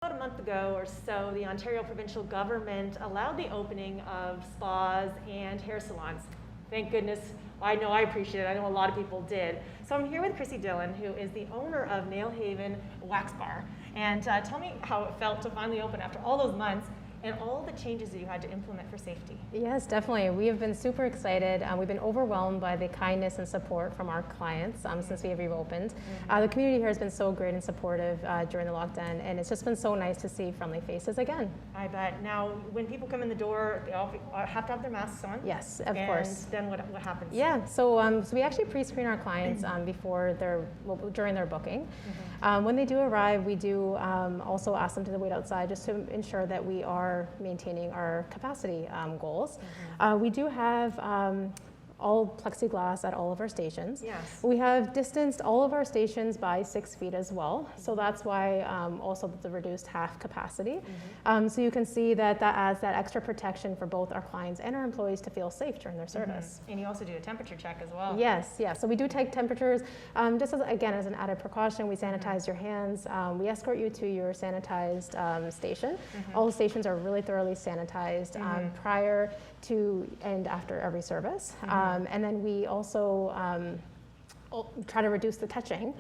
About a month ago or so, the Ontario provincial government allowed the opening of spas and hair salons. Thank goodness. I know I appreciate it. I know a lot of people did. So I'm here with Chrissy Dillon, who is the owner of Nail Haven Wax Bar. And tell me how it felt to finally open after all those months and all the changes that you had to implement for safety. Yes, definitely. We have been super excited. We've been overwhelmed by the kindness and support from our clients since we have reopened. The community here has been so great and supportive during the lockdown, and it's just been so nice to see friendly faces again. I bet. Now, when people come in the door, they all have to have their masks on? Yes, of course. And then what happens? Yeah, so we actually pre-screen our clients during their booking. When they do arrive, we do also ask them to wait outside just to ensure that we are maintaining our capacity goals. We do have all plexiglass at all of our stations. Yes. We have distanced all of our stations by 6 feet as well. So that's why also the reduced half capacity. So you can see that adds that extra protection for both our clients and our employees to feel safe during their service. And you also do a temperature check as well. Yes, yes. So we do take temperatures. Just as an added precaution, we sanitize your hands. We escort you to your sanitized station. All the stations are really thoroughly sanitized prior to and after every service. And then we also try to reduce the touching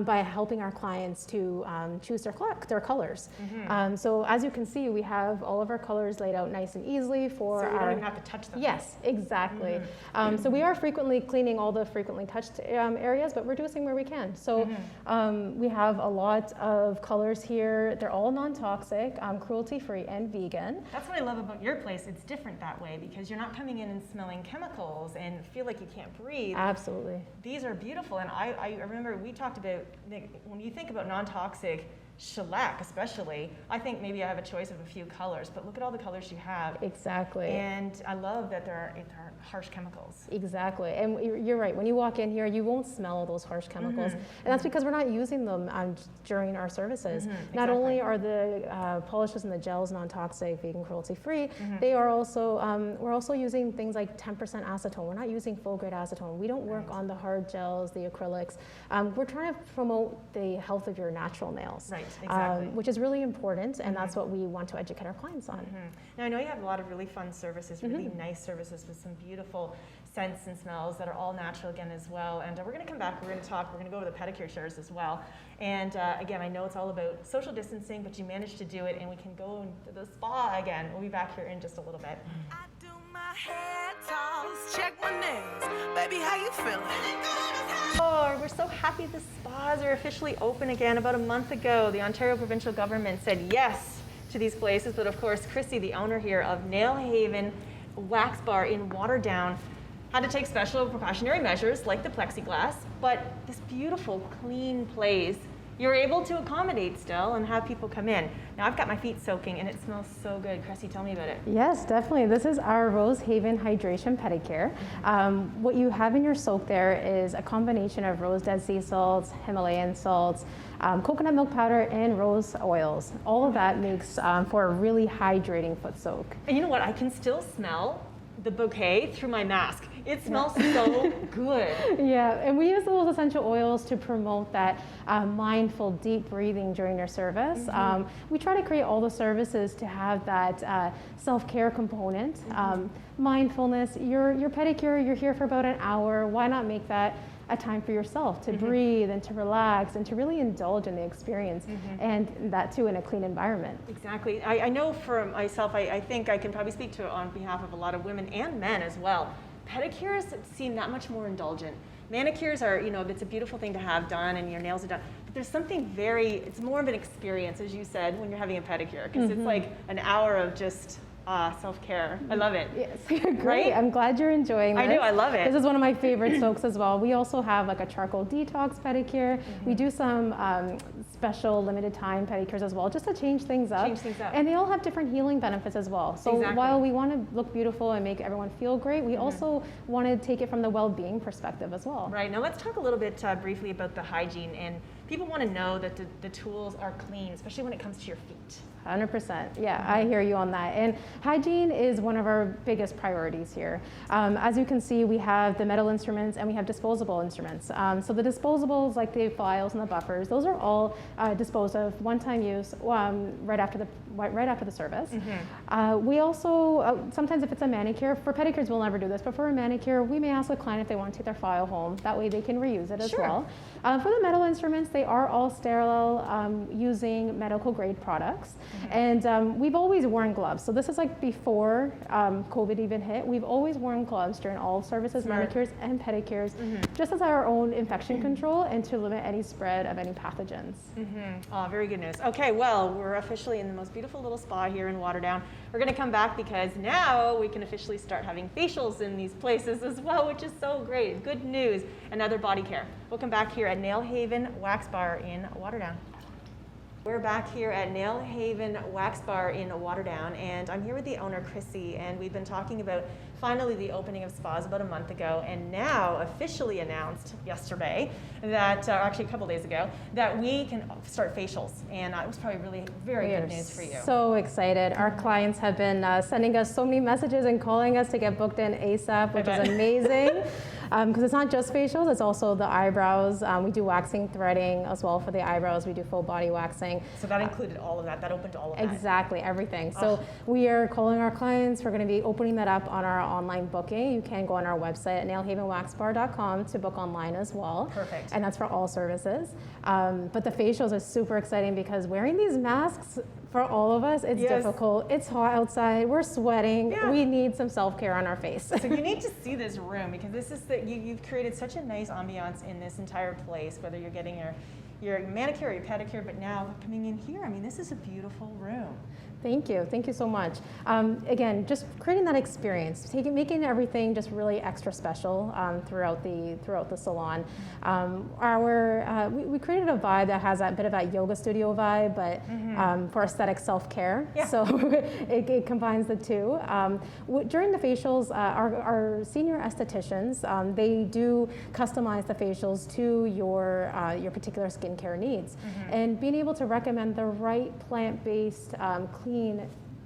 by helping our clients to choose their colors. So as you can see, we have all of our colors laid out nice and easily for so you don't even have to touch them. Yes, exactly. So we are frequently cleaning all the frequently touched areas, but reducing where we can. So we have a lot of colors here. They're all non-toxic, cruelty-free, and vegan. That's what I love about your place. It's different that way because you're not coming in and smelling chemicals and feel like you can't breathe. Absolutely. These are beautiful, and I remember we talked about, when you think about non-toxic shellac especially, I think maybe I have a choice of a few colors, but look at all the colors you have. Exactly. And I love that there aren't harsh chemicals. Exactly, and you're right, when you walk in here, you won't smell those harsh chemicals, and that's because we're not using them during our services. Not only are the polishes and the gels non-toxic, vegan, cruelty-free, they are also, we're also using things like 10% acetone. We're not using full-grade acetone. We don't work on the hard gels, the acrylics. We're trying to promote the health of your natural nails. Right. Exactly. Which is really important, and that's what we want to educate our clients on. Now I know you have a lot of really fun services, really nice services with some beautiful scents and smells that are all natural again as well. And we're going to come back, we're going to talk, we're going to go over the pedicure chairs as well. And again, I know it's all about social distancing, but you managed to do it, and we can go into the spa again. We'll be back here in just a little bit. I do my hair toss, check my nails. Baby, how you feeling? Oh, we're so happy the spas are officially open again. About a month ago, the Ontario provincial government said yes to these places, but of course, Chrissy, the owner here of Nail Haven Wax Bar in Waterdown, had to take special precautionary measures like the plexiglass, but this beautiful, clean place, you're able to accommodate still and have people come in. Now I've got my feet soaking and it smells so good. Chrissy, tell me about it. Yes, definitely. This is our Rose Haven Hydration Pedicure. What you have in your soak there is a combination of rose dead sea salts, Himalayan salts, coconut milk powder, and rose oils. All of that makes for a really hydrating foot soak. And you know what? I can still smell the bouquet through my mask. It smells so good. Yeah, and we use those essential oils to promote that mindful, deep breathing during your service. We try to create all the services to have that self-care component. Mindfulness, your pedicure, you're here for about an hour. Why not make that a time for yourself to breathe and to relax and to really indulge in the experience, and that too in a clean environment. Exactly. I know for myself, I think I can probably speak to on behalf of a lot of women and men as well. Pedicures seem that much more indulgent. Manicures are, you know, it's a beautiful thing to have done and your nails are done, but there's something it's more of an experience, as you said, when you're having a pedicure, because it's like an hour of just self-care. I love it. Yes, great. Right? I'm glad you're enjoying this. I do, I love it. This is one of my favorite soaks as well. We also have like a charcoal detox pedicure. We do some special limited time pedicures as well, just to change things up. And they all have different healing benefits as well. So while we want to look beautiful and make everyone feel great, we also want to take it from the well-being perspective as well. Right. Now let's talk a little bit briefly about the hygiene and people want to know that the tools are clean, especially when it comes to your feet. 100%. Yeah, I hear you on that. And hygiene is one of our biggest priorities here. As you can see, we have the metal instruments and we have disposable instruments. So the disposables, like the files and the buffers, those are all disposed of, one-time use, right after the service. We also, sometimes if it's a manicure, for pedicures we'll never do this, but for a manicure, we may ask the client if they want to take their file home. That way they can reuse it as well. For the metal instruments, they are all sterile using medical grade products. And we've always worn gloves. So this is like before COVID even hit. We've always worn gloves during all services, manicures and pedicures, just as our own infection control and to limit any spread of any pathogens. Oh, very good news. Okay, well, we're officially in the most beautiful little spa here in Waterdown. We're going to come back because now we can officially start having facials in these places as well, which is so great. Good news. And other body care. We'll come back here at Nail Haven Wax Bar in Waterdown. We're back here at Nail Haven Wax Bar in Waterdown, and I'm here with the owner, Chrissy, and we've been talking about finally the opening of spas about a month ago, and now officially announced yesterday that, or actually a couple days ago, that we can start facials, and it was probably really very good news for you. So excited. Our clients have been sending us so many messages and calling us to get booked in ASAP, which is amazing. Because it's not just facials, it's also the eyebrows. We do waxing, threading as well for the eyebrows. We do full body waxing. So that included all of that. That opened all of that. Exactly, everything. So we are calling our clients. We're going to be opening that up on our online booking. You can go on our website at nailhavenwaxbar.com to book online as well. Perfect. And that's for all services. But the facials are super exciting because wearing these masks, for all of us, it's difficult. It's hot outside. We're sweating. Yeah. We need some self-care on our face. So you need to see this room because this is you've created such a nice ambiance in this entire place, whether you're getting your manicure or your pedicure, but now coming in here, I mean, this is a beautiful room. Thank you. Thank you so much. Again, just creating that experience, making everything just really extra special throughout the salon. We created a vibe that has that bit of that yoga studio vibe, but for aesthetic self-care. Yeah. So it combines the two. During the facials, our senior estheticians, they do customize the facials to your particular skincare needs, and being able to recommend the right plant-based, clean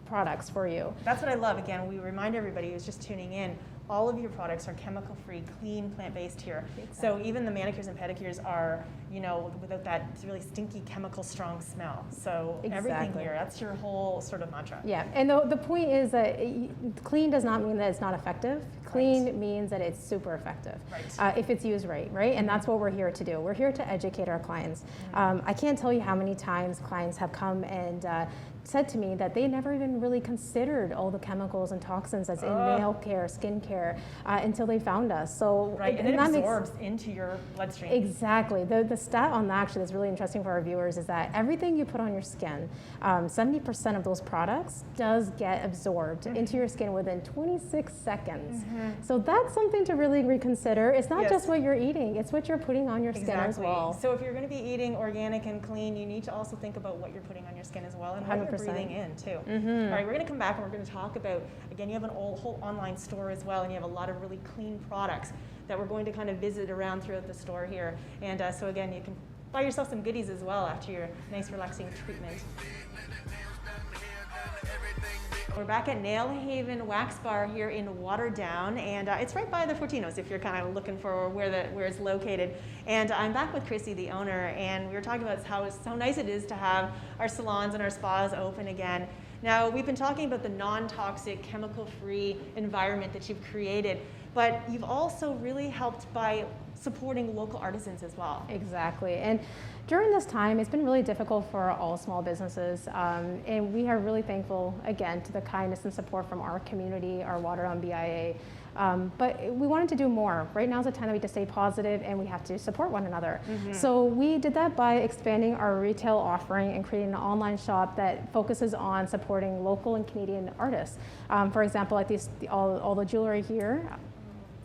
products for you. That's what I love. Again, we remind everybody who's just tuning in, all of your products are chemical-free, clean, plant-based here. Exactly. So even the manicures and pedicures are, without that really stinky, chemical-strong smell. So everything here, that's your whole sort of mantra. Yeah, and the point is that clean does not mean that it's not effective. Clean means that it's super effective if it's used right? And that's what we're here to do. We're here to educate our clients. I can't tell you how many times clients have come and said to me that they never even really considered all the chemicals and toxins that's in nail care, skin care, until they found us. So and it absorbs into your bloodstream. Exactly. The stat on that actually that's really interesting for our viewers is that everything you put on your skin, 70% of those products does get absorbed into your skin within 26 seconds. So that's something to really reconsider. It's not just what you're eating, it's what you're putting on your skin as well. So if you're going to be eating organic and clean, you need to also think about what you're putting on your skin as well and what you're breathing in too. All right, we're going to come back and we're going to talk about, again, you have a whole online store as well, and you have a lot of really clean products that we're going to kind of visit around throughout the store here. And so again, you can buy yourself some goodies as well after your nice relaxing treatment. We're back at Nail Haven Wax Bar here in Waterdown, and it's right by the Fortinos if you're kind of looking for where it's located. And I'm back with Chrissy, the owner, and we were talking about how nice it is to have our salons and our spas open again. Now, we've been talking about the non-toxic, chemical-free environment that you've created, but you've also really helped by supporting local artisans as well. Exactly. And during this time, it's been really difficult for all small businesses, and we are really thankful, again, to the kindness and support from our community, our Waterdown BIA. But we wanted to do more. Right now is the time that we have to stay positive and we have to support one another. So we did that by expanding our retail offering and creating an online shop that focuses on supporting local and Canadian artists. For example, like all the jewelry here.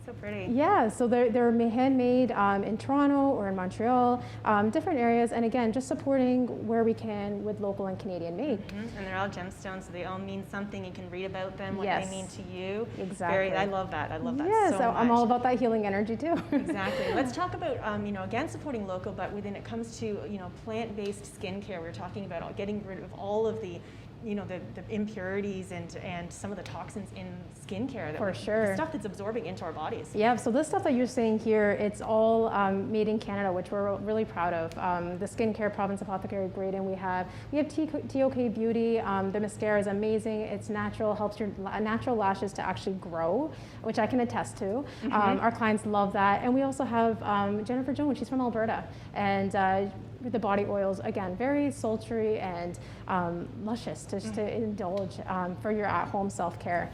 So pretty. Yeah, so they're handmade in Toronto or in Montreal, different areas, and again, just supporting where we can with local and Canadian made. And they're all gemstones, so they all mean something. You can read about them, what Yes. they mean to you. Exactly. I love that. I love that Yeah, so so much. I'm all about that healing energy too. Exactly. Let's talk about, again, supporting local, but when it comes to, plant-based skincare, we're talking about getting rid of all of the, the impurities and some of the toxins in skincare. For sure. The stuff that's absorbing into our bodies. Yeah, so this stuff that you're seeing here, it's all made in Canada, which we're really proud of. The skincare Province Apothecary grade, and we have TOK Beauty. The mascara is amazing. It's natural, helps your natural lashes to actually grow, which I can attest to. Our clients love that. And we also have Jennifer Jones, she's from Alberta. And the body oils, again, very sultry and luscious to indulge for your at-home self-care.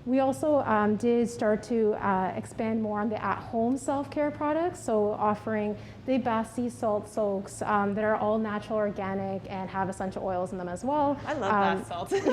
We also did start to expand more on the at-home self-care products, so offering the bath sea salt soaks that are all natural, organic, and have essential oils in them as well. I love bath salt. It's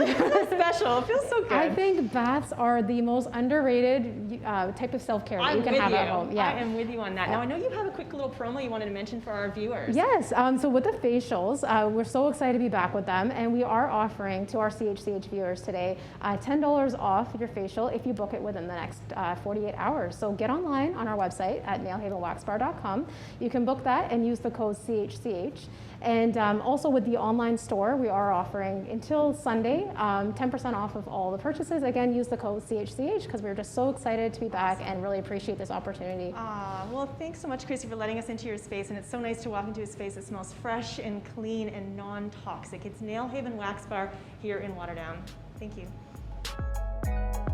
special. It feels so good. I think baths are the most underrated type of self-care that you can have at home. Yeah, I am with you on that. Now, I know you have a quick little promo you wanted to mention for our viewers. Yes, so with the facials, we're so excited to be back with them, and we are offering to our CHCH viewers today $10 off your facial if you book it within the next 48 hours. So get online on our website at nailhavenwaxbar.com. You can book that and use the code CHCH. And also with the online store, we are offering until Sunday 10% off of all the purchases. Again, use the code CHCH because we're just so excited to be back and really appreciate this opportunity. Well, thanks so much, Chrissy, for letting us into your space. And it's so nice to walk into a space that smells fresh and clean and non-toxic. It's Nail Haven Wax Bar here in Waterdown. Thank you.